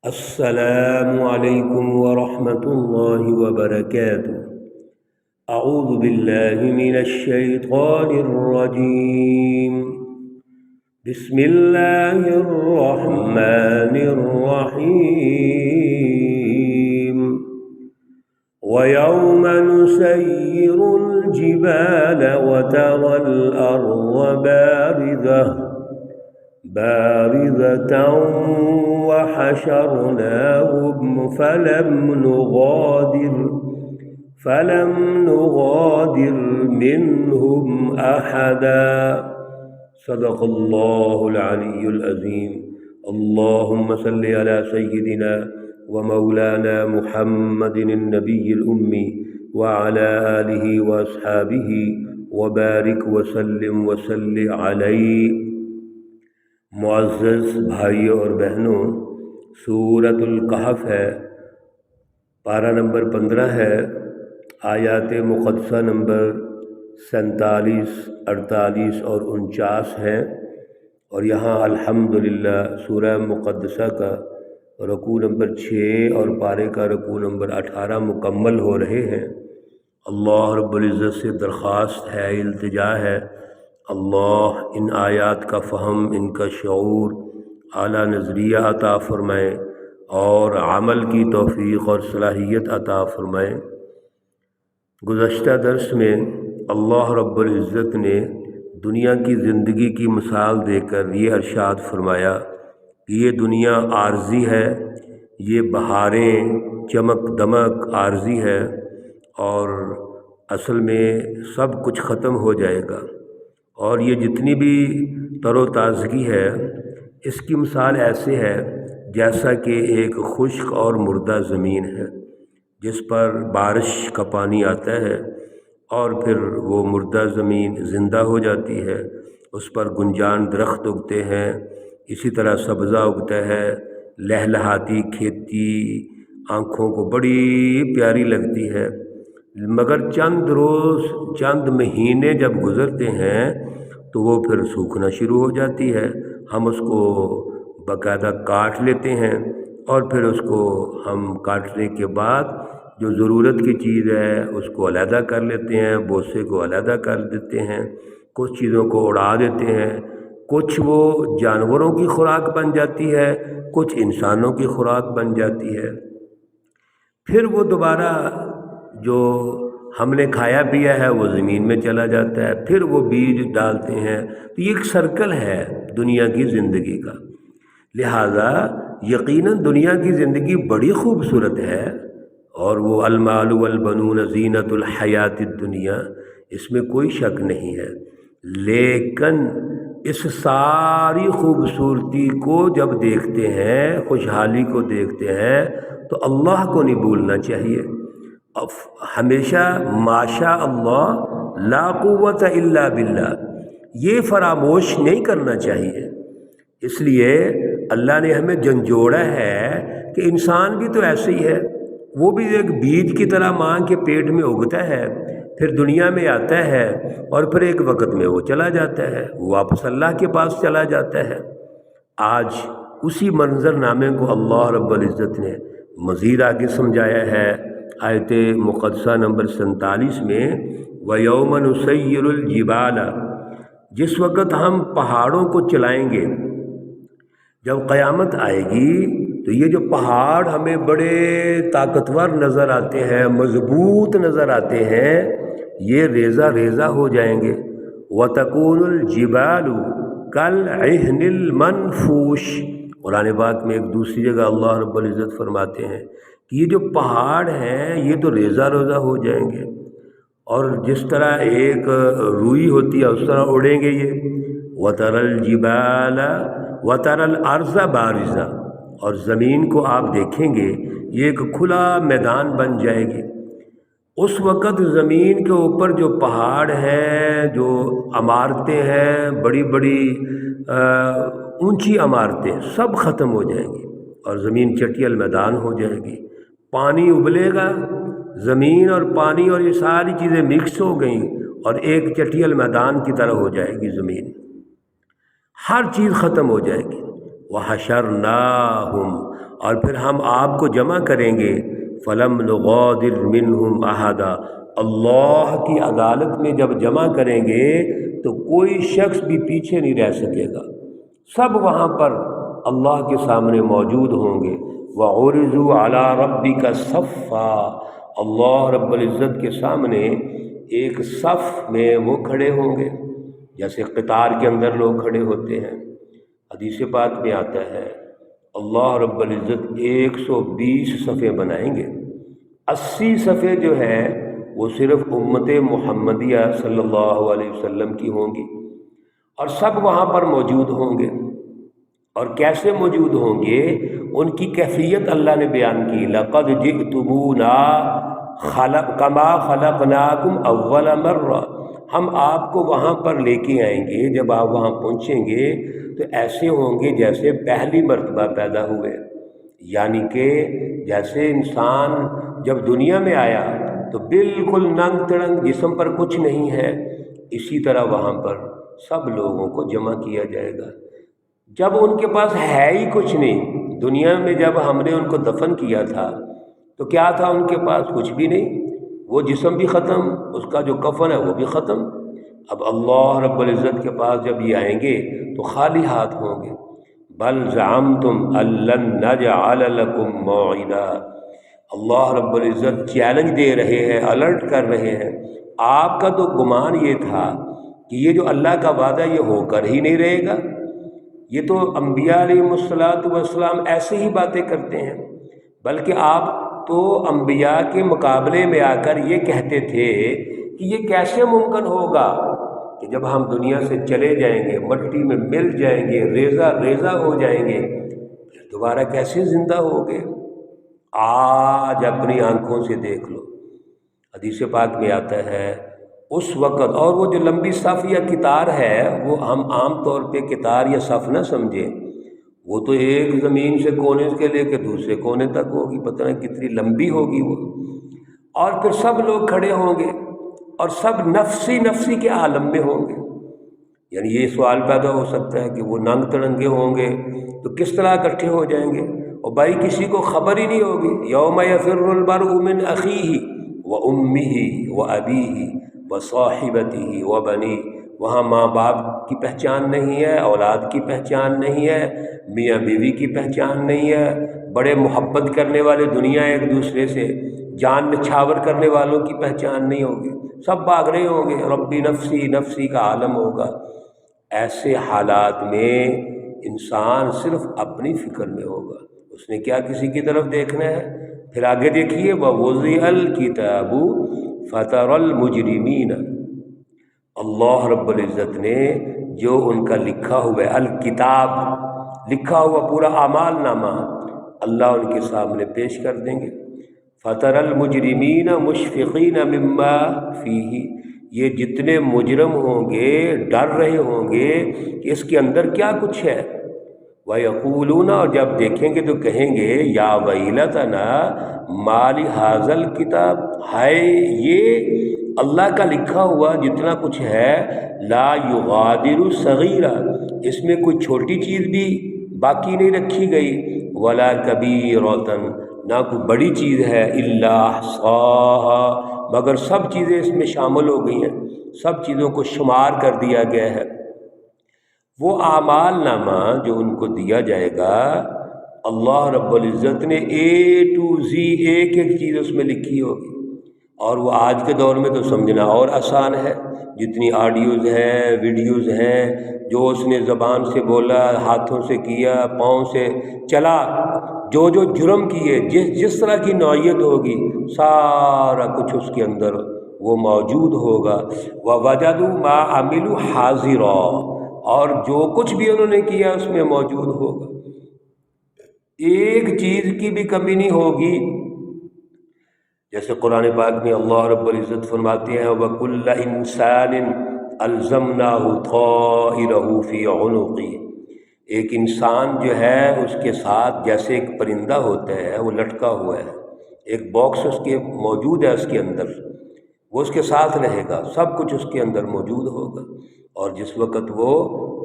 السلام علیکم ورحمۃ اللہ وبرکاتہ۔ اعوذ باللہ من الشیطان الرجیم، بسم اللہ الرحمن الرحیم۔ وَيَوْمَ نُسَيِّرُ الْجِبَالَ وَتَرَى الْأَرْضَ بارزة وحشرناهم فلم نغادر منهم أحدا۔ صدق الله العلي العظيم۔ اللهم صل على سيدنا ومولانا محمد النبي الأمي وعلى آله وأصحابه وبارك وسلم عليه۔ معزز بھائیوں اور بہنوں، سورۃ الکہف ہے، پارہ نمبر 15 ہے، آیات مقدسہ نمبر 47، 48 اور 49 ہیں، اور یہاں الحمدللہ سورہ مقدسہ کا رکوع نمبر 6 اور پارے کا رکوع نمبر 18 مکمل ہو رہے ہیں۔ اللہ رب العزت سے درخواست ہے، التجا ہے، اللہ ان آیات کا فہم، ان کا شعور، اعلیٰ نظریہ عطا فرمائے اور عمل کی توفیق اور صلاحیت عطا فرمائے۔ گزشتہ درس میں اللہ رب العزت نے دنیا کی زندگی کی مثال دے کر یہ ارشاد فرمایا کہ یہ دنیا عارضی ہے، یہ بہاریں چمک دمک عارضی ہے، اور اصل میں سب کچھ ختم ہو جائے گا، اور یہ جتنی بھی تر و تازگی ہے اس کی مثال ایسے ہے جیسا کہ ایک خشک اور مردہ زمین ہے جس پر بارش کا پانی آتا ہے اور پھر وہ مردہ زمین زندہ ہو جاتی ہے، اس پر گنجان درخت اگتے ہیں، اسی طرح سبزہ اگتا ہے، لہلہاتی کھیتی آنکھوں کو بڑی پیاری لگتی ہے، مگر چند روز چند مہینے جب گزرتے ہیں تو وہ پھر سوکھنا شروع ہو جاتی ہے، ہم اس کو باقاعدہ کاٹ لیتے ہیں، اور پھر اس کو ہم کاٹنے کے بعد جو ضرورت کی چیز ہے اس کو علیحدہ کر لیتے ہیں، بوسے کو علیحدہ کر دیتے ہیں، کچھ چیزوں کو اڑا دیتے ہیں، کچھ وہ جانوروں کی خوراک بن جاتی ہے، کچھ انسانوں کی خوراک بن جاتی ہے، پھر وہ دوبارہ جو ہم نے کھایا پیا ہے وہ زمین میں چلا جاتا ہے، پھر وہ بیج ڈالتے ہیں، تو یہ ایک سرکل ہے دنیا کی زندگی کا۔ لہٰذا یقیناً دنیا کی زندگی بڑی خوبصورت ہے، اور وہ المال والبنون زینت الحیات الدنیا، اس میں کوئی شک نہیں ہے، لیکن اس ساری خوبصورتی کو جب دیکھتے ہیں، خوشحالی کو دیکھتے ہیں، تو اللہ کو نہیں بھولنا چاہیے، ہمیشہ ماشاء اللہ لا قوت الا باللہ، یہ فراموش نہیں کرنا چاہیے۔ اس لیے اللہ نے ہمیں جھنجھوڑا ہے کہ انسان بھی تو ایسے ہی ہے، وہ بھی ایک بیج کی طرح ماں کے پیٹ میں اگتا ہے، پھر دنیا میں آتا ہے، اور پھر ایک وقت میں وہ چلا جاتا ہے، وہ واپس اللہ کے پاس چلا جاتا ہے۔ آج اسی منظر نامے کو اللہ رب العزت نے مزید آگے سمجھایا ہے آیت مقدسہ نمبر 47 میں، وَيَوْمَ نُسَيِّرُ الْجِبَالَ، جس وقت ہم پہاڑوں کو چلائیں گے، جب قیامت آئے گی تو یہ جو پہاڑ ہمیں بڑے طاقتور نظر آتے ہیں، مضبوط نظر آتے ہیں، یہ ریزہ ریزہ ہو جائیں گے۔ وَتَكُونُ الْجِبَالُ كَالْعِهْنِ الْمَنْفُوشِ، قرآن پاک میں ایک دوسری جگہ اللہ رب العزت فرماتے ہیں کہ یہ جو پہاڑ ہیں یہ تو ریزہ ریزہ ہو جائیں گے، اور جس طرح ایک روئی ہوتی ہے اس طرح اڑیں گے یہ۔ وَتَرَى الْجِبَالَ وَتَرَى الْأَرْضَ بَارِزَةً، اور زمین کو آپ دیکھیں گے یہ ایک کھلا میدان بن جائے گی۔ اس وقت زمین کے اوپر جو پہاڑ ہیں، جو عمارتیں ہیں، بڑی بڑی اونچی عمارتیں، سب ختم ہو جائیں گی، اور زمین چٹیل میدان ہو جائے گی، پانی ابلے گا، زمین اور پانی اور یہ ساری چیزیں مکس ہو گئیں اور ایک چٹیل میدان کی طرح ہو جائے گی زمین، ہر چیز ختم ہو جائے گی۔ وَحَشَرْنَاهُمْ، اور پھر ہم آپ کو جمع کریں گے، فلم نغادر منہم احدا، اللہ کی عدالت میں جب جمع کریں گے تو کوئی شخص بھی پیچھے نہیں رہ سکے گا، سب وہاں پر اللہ کے سامنے موجود ہوں گے۔ وَعُرِضُوا عَلَىٰ رَبِّكَ صَفًّا، اللہ رب العزت کے سامنے ایک صف میں وہ کھڑے ہوں گے، جیسے قطار کے اندر لوگ کھڑے ہوتے ہیں۔ حدیث پاک میں آتا ہے اللہ رب العزت 120 صفیں بنائیں گے، 80 صفیں جو ہے وہ صرف امت محمدیہ صلی اللہ علیہ وسلم کی ہوں گی، اور سب وہاں پر موجود ہوں گے۔ اور کیسے موجود ہوں گے، ان کی کیفیت اللہ نے بیان کی، لَقَدْ جِئْتُمُونَا كَمَا خَلَقْنَاكُمْ أَوَّلَ مَرَّةٍ، ہم آپ کو وہاں پر لے کے آئیں گے، جب آپ وہاں پہنچیں گے تو ایسے ہوں گے جیسے پہلی مرتبہ پیدا ہوئے، یعنی کہ جیسے انسان جب دنیا میں آیا تو بالکل ننگ تڑنگ، جسم پر کچھ نہیں ہے، اسی طرح وہاں پر سب لوگوں کو جمع کیا جائے گا۔ جب ان کے پاس ہے ہی کچھ نہیں، دنیا میں جب ہم نے ان کو دفن کیا تھا تو کیا تھا ان کے پاس؟ کچھ بھی نہیں، وہ جسم بھی ختم، اس کا جو کفن ہے وہ بھی ختم۔ اب اللہ رب العزت کے پاس جب یہ آئیں گے تو خالی ہاتھ ہوں گے۔ بل زعمتم ان لن نجعل لکم موعدا، اللہ رب العزت چیلنج دے رہے ہیں، الرٹ کر رہے ہیں، آپ کا تو گمان یہ تھا کہ یہ جو اللہ کا وعدہ یہ ہو کر ہی نہیں رہے گا، یہ تو انبیاء علیہ السلام ایسے ہی باتیں کرتے ہیں، بلکہ آپ تو انبیاء کے مقابلے میں آ کر یہ کہتے تھے کہ یہ کیسے ممکن ہوگا کہ جب ہم دنیا سے چلے جائیں گے، مٹی میں مل جائیں گے، ریزہ ریزہ ہو جائیں گے، پھر دوبارہ کیسے زندہ ہوگے؟ آج اپنی آنکھوں سے دیکھ لو۔ حدیث پاک میں آتا ہے اس وقت، اور وہ جو لمبی صف یا قطار ہے وہ ہم عام طور پہ قطار یا صف نہ سمجھیں، وہ تو ایک زمین سے کونے کے لے کے دوسرے کونے تک ہوگی، پتہ نہیں کتنی لمبی ہوگی وہ، اور پھر سب لوگ کھڑے ہوں گے اور سب نفسی نفسی کے عالم میں ہوں گے۔ یعنی یہ سوال پیدا ہو سکتا ہے کہ وہ ننگ تڑنگے ہوں گے تو کس طرح اکٹھے ہو جائیں گے؟ اور بھائی کسی کو خبر ہی نہیں ہوگی، یوم یفر المرء من اخیہ وامہ وابیہ وصاحبتہ وبنیہ، وہاں ماں باپ کی پہچان نہیں ہے، اولاد کی پہچان نہیں ہے، میاں بیوی کی پہچان نہیں ہے، بڑے محبت کرنے والے دنیا ایک دوسرے سے، جان نچھاور کرنے والوں کی پہچان نہیں ہوگی، سب بھاگ رہے ہوں گے، ربی نفسی نفسی کا عالم ہوگا۔ ایسے حالات میں انسان صرف اپنی فکر میں ہوگا، اس نے کیا کسی کی طرف دیکھنا ہے؟ پھر آگے دیکھیے وَوُضِعَ الْكِتَابُ فَتَرَى الْمُجْرِمِينَ، اللہ رب العزت نے جو ان کا لکھا ہوا ہے، الکتاب لکھا ہوا پورا اعمال نامہ اللہ ان کے سامنے پیش کر دیں گے۔ فَتَرَى الْمُجْرِمِينَ مُشْفِقِينَ مِمَّا فِيهِ، یہ جتنے مجرم ہوں گے ڈر رہے ہوں گے کہ اس کے اندر کیا کچھ ہے۔ وَيَقُولُونَ، اور جب دیکھیں گے تو کہیں گے یا وَيْلَتَنَا مَا لِهَٰذَا الْكِتَابِ، ہائے یہ اللہ کا لکھا ہوا جتنا کچھ ہے، لا یغادر صغیرہ، اس میں کوئی چھوٹی چیز بھی باقی نہیں رکھی گئی، ولا کبیرۃ، نہ کوئی بڑی چیز ہے، الا احصاها، مگر سب چیزیں اس میں شامل ہو گئی ہیں، سب چیزوں کو شمار کر دیا گیا ہے۔ وہ اعمال نامہ جو ان کو دیا جائے گا، اللہ رب العزت نے A to Z ایک ایک چیز اس میں لکھی ہوگی، اور وہ آج کے دور میں تو سمجھنا اور آسان ہے، جتنی آڈیوز ہیں، ویڈیوز ہیں، جو اس نے زبان سے بولا، ہاتھوں سے کیا، پاؤں سے چلا، جو جو جرم کیے، جس طرح کی نوعیت ہوگی، سارا کچھ اس کے اندر وہ موجود ہوگا۔ وَوَجَدُوا مَا عَمِلُوا حَاضِرًا، اور جو کچھ بھی انہوں نے کیا اس میں موجود ہوگا، ایک چیز کی بھی کمی نہیں ہوگی۔ جیسے قرآن پاک میں اللہ رب العزت فرماتے ہیں وَكُلَّ إِنسَانٍ أَلْزَمْنَاهُ طَائِرَهُ فِي عُنُقِهِ، ایک انسان جو ہے اس کے ساتھ جیسے ایک پرندہ ہوتا ہے، وہ لٹکا ہوا ہے، ایک باکس اس کے موجود ہے، اس کے اندر وہ اس کے ساتھ رہے گا، سب کچھ اس کے اندر موجود ہوگا، اور جس وقت وہ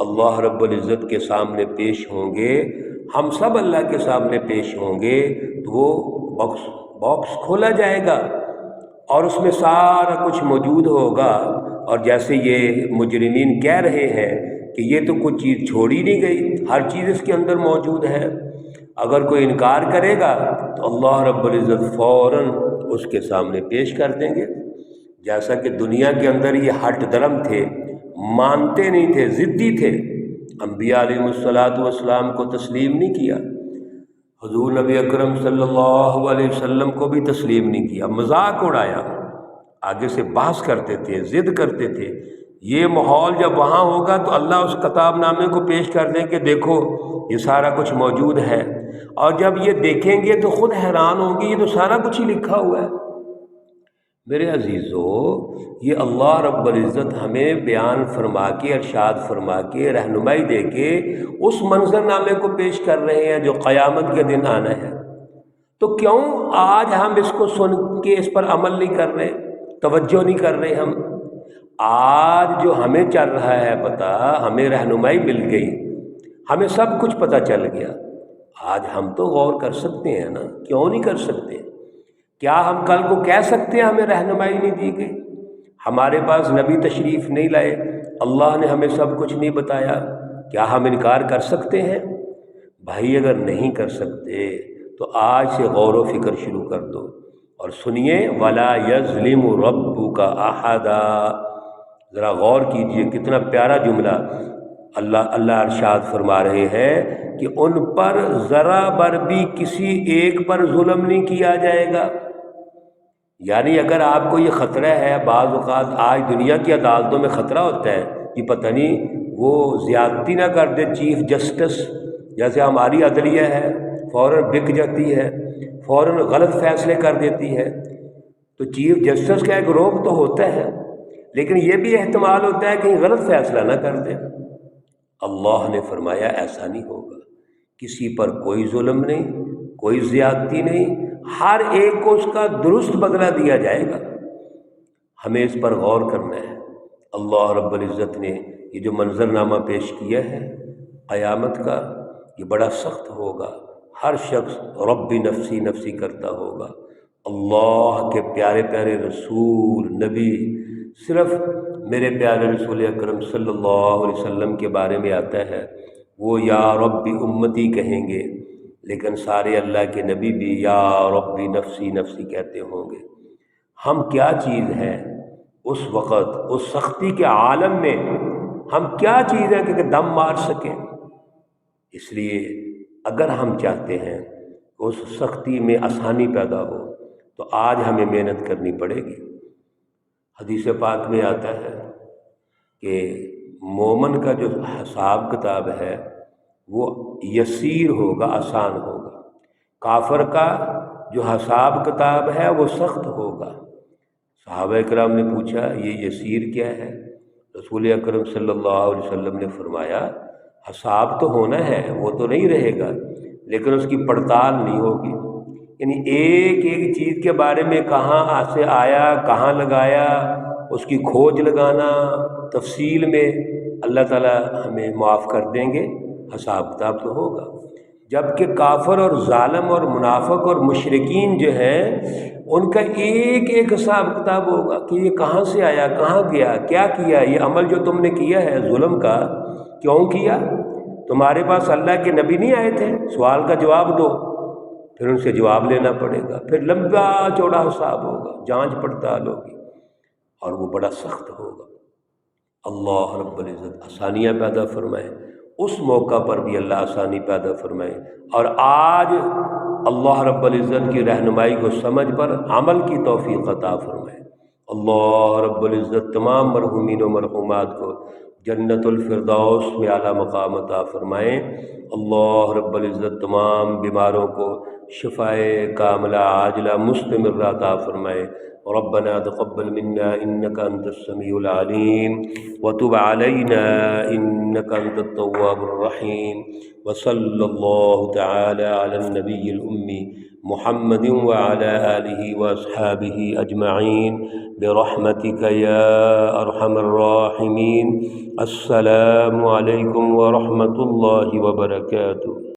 اللہ رب العزت کے سامنے پیش ہوں گے، ہم سب اللہ کے سامنے پیش ہوں گے تو وہ باکس کھولا جائے گا اور اس میں سارا کچھ موجود ہوگا، اور جیسے یہ مجرمین کہہ رہے ہیں کہ یہ تو کچھ چیز چھوڑی نہیں گئی، ہر چیز اس کے اندر موجود ہے، اگر کوئی انکار کرے گا تو اللہ رب العزت فوراً اس کے سامنے پیش کر دیں گے۔ جیسا کہ دنیا کے اندر یہ ہٹ درم تھے، مانتے نہیں تھے، ضدی تھے، انبیاء علیہ الصلاۃ والسلام کو تسلیم نہیں کیا، حضور نبی اکرم صلی اللہ علیہ وسلم کو بھی تسلیم نہیں کیا، مذاق اڑایا، آگے سے بحث کرتے تھے، ضد کرتے تھے۔ یہ ماحول جب وہاں ہوگا تو اللہ اس کتاب نامے کو پیش کر دیں کہ دیکھو یہ سارا کچھ موجود ہے، اور جب یہ دیکھیں گے تو خود حیران ہوں گے، یہ تو سارا کچھ ہی لکھا ہوا ہے۔ میرے عزیزو، یہ اللہ رب العزت ہمیں بیان فرما کے، ارشاد فرما کے، رہنمائی دے کے اس منظر نامے کو پیش کر رہے ہیں جو قیامت کے دن آنا ہے۔ تو کیوں آج ہم اس کو سن کے اس پر عمل نہیں کر رہے، توجہ نہیں کر رہے؟ ہم آج جو ہمیں چل رہا ہے پتہ، ہمیں رہنمائی مل گئی، ہمیں سب کچھ پتہ چل گیا، آج ہم تو غور کر سکتے ہیں نا، کیوں نہیں کر سکتے؟ کیا ہم کل کو کہہ سکتے ہیں ہمیں رہنمائی نہیں دی گئی، ہمارے پاس نبی تشریف نہیں لائے، اللہ نے ہمیں سب کچھ نہیں بتایا؟ کیا ہم انکار کر سکتے ہیں؟ بھائی اگر نہیں کر سکتے تو آج سے غور و فکر شروع کر دو اور سنیے، وَلَا يَظْلِمُ رَبُّكَ أَحَدًا۔ ذرا غور کیجئے، کتنا پیارا جملہ اللہ ارشاد فرما رہے ہیں کہ ان پر ذرا بر بھی کسی ایک پر ظلم نہیں کیا جائے گا۔ یعنی اگر آپ کو یہ خطرہ ہے، بعض اوقات آج دنیا کی عدالتوں میں خطرہ ہوتا ہے کہ پتہ نہیں وہ زیادتی نہ کر دے چیف جسٹس، جیسے ہماری عدلیہ ہے فوراً بک جاتی ہے، فوراً غلط فیصلے کر دیتی ہے، تو چیف جسٹس کا ایک روب تو ہوتا ہے، لیکن یہ بھی احتمال ہوتا ہے کہ غلط فیصلہ نہ کر دے۔ اللہ نے فرمایا ایسا نہیں ہوگا، کسی پر کوئی ظلم نہیں، کوئی زیادتی نہیں، ہر ایک کو اس کا درست بدلہ دیا جائے گا۔ ہمیں اس پر غور کرنا ہے۔ اللہ رب العزت نے یہ جو منظر نامہ پیش کیا ہے قیامت کا، یہ بڑا سخت ہوگا، ہر شخص رب نفسی نفسی کرتا ہوگا۔ اللہ کے پیارے پیارے رسول نبی، صرف میرے پیارے رسول اکرم صلی اللہ علیہ وسلم کے بارے میں آتا ہے، وہ یا رب امتی کہیں گے، لیکن سارے اللہ کے نبی بھی یا رب نفسی نفسی کہتے ہوں گے۔ ہم کیا چیز ہیں اس وقت، اس سختی کے عالم میں ہم کیا چیز ہیں کہ دم مار سکیں؟ اس لیے اگر ہم چاہتے ہیں کہ اس سختی میں آسانی پیدا ہو تو آج ہمیں محنت کرنی پڑے گی۔ حدیث پاک میں آتا ہے کہ مومن کا جو حساب کتاب ہے وہ یسیر ہوگا، آسان ہوگا، کافر کا جو حساب کتاب ہے وہ سخت ہوگا۔ صحابہ کرام نے پوچھا یہ یسیر کیا ہے؟ رسول اکرم صلی اللہ علیہ وسلم نے فرمایا حساب تو ہونا ہے، وہ تو نہیں رہے گا، لیکن اس کی پڑتال نہیں ہوگی، یعنی ایک ایک چیز کے بارے میں کہاں سے آیا، کہاں لگایا، اس کی کھوج لگانا تفصیل میں، اللہ تعالیٰ ہمیں معاف کر دیں گے، حساب کتاب تو ہوگا۔ جبکہ کافر اور ظالم اور منافق اور مشرکین جو ہیں ان کا ایک ایک حساب کتاب ہوگا کہ یہ کہاں سے آیا، کہاں گیا، کیا کیا، یہ عمل جو تم نے کیا ہے ظلم کا کیوں کیا؟ تمہارے پاس اللہ کے نبی نہیں آئے تھے؟ سوال کا جواب دو، پھر ان سے جواب لینا پڑے گا، پھر لمبا چوڑا حساب ہوگا، جانچ پڑتال ہوگی، اور وہ بڑا سخت ہوگا۔ اللہ رب العزت آسانیاں پیدا فرمائے، اس موقع پر بھی اللہ آسانی پیدا فرمائے، اور آج اللہ رب العزت کی رہنمائی کو سمجھ پر عمل کی توفیق عطا فرمائے۔ اللہ رب العزت تمام مرحومین و مرحومات کو جنت الفردوس میں اعلیٰ مقام عطا فرمائیں۔ اللہ رب العزت تمام بیماروں کو شفائے کاملہ عاجلہ مستمرہ عطا فرمائے۔ ربنا تقبل منا انك انت السميع العليم وتب علينا انك انت التواب الرحيم، وصلى الله تعالى على النبي الأمي محمد وعلى آله وأصحابه أجمعين برحمتك يا أرحم الراحمين۔ السلام عليكم ورحمة الله وبركاته۔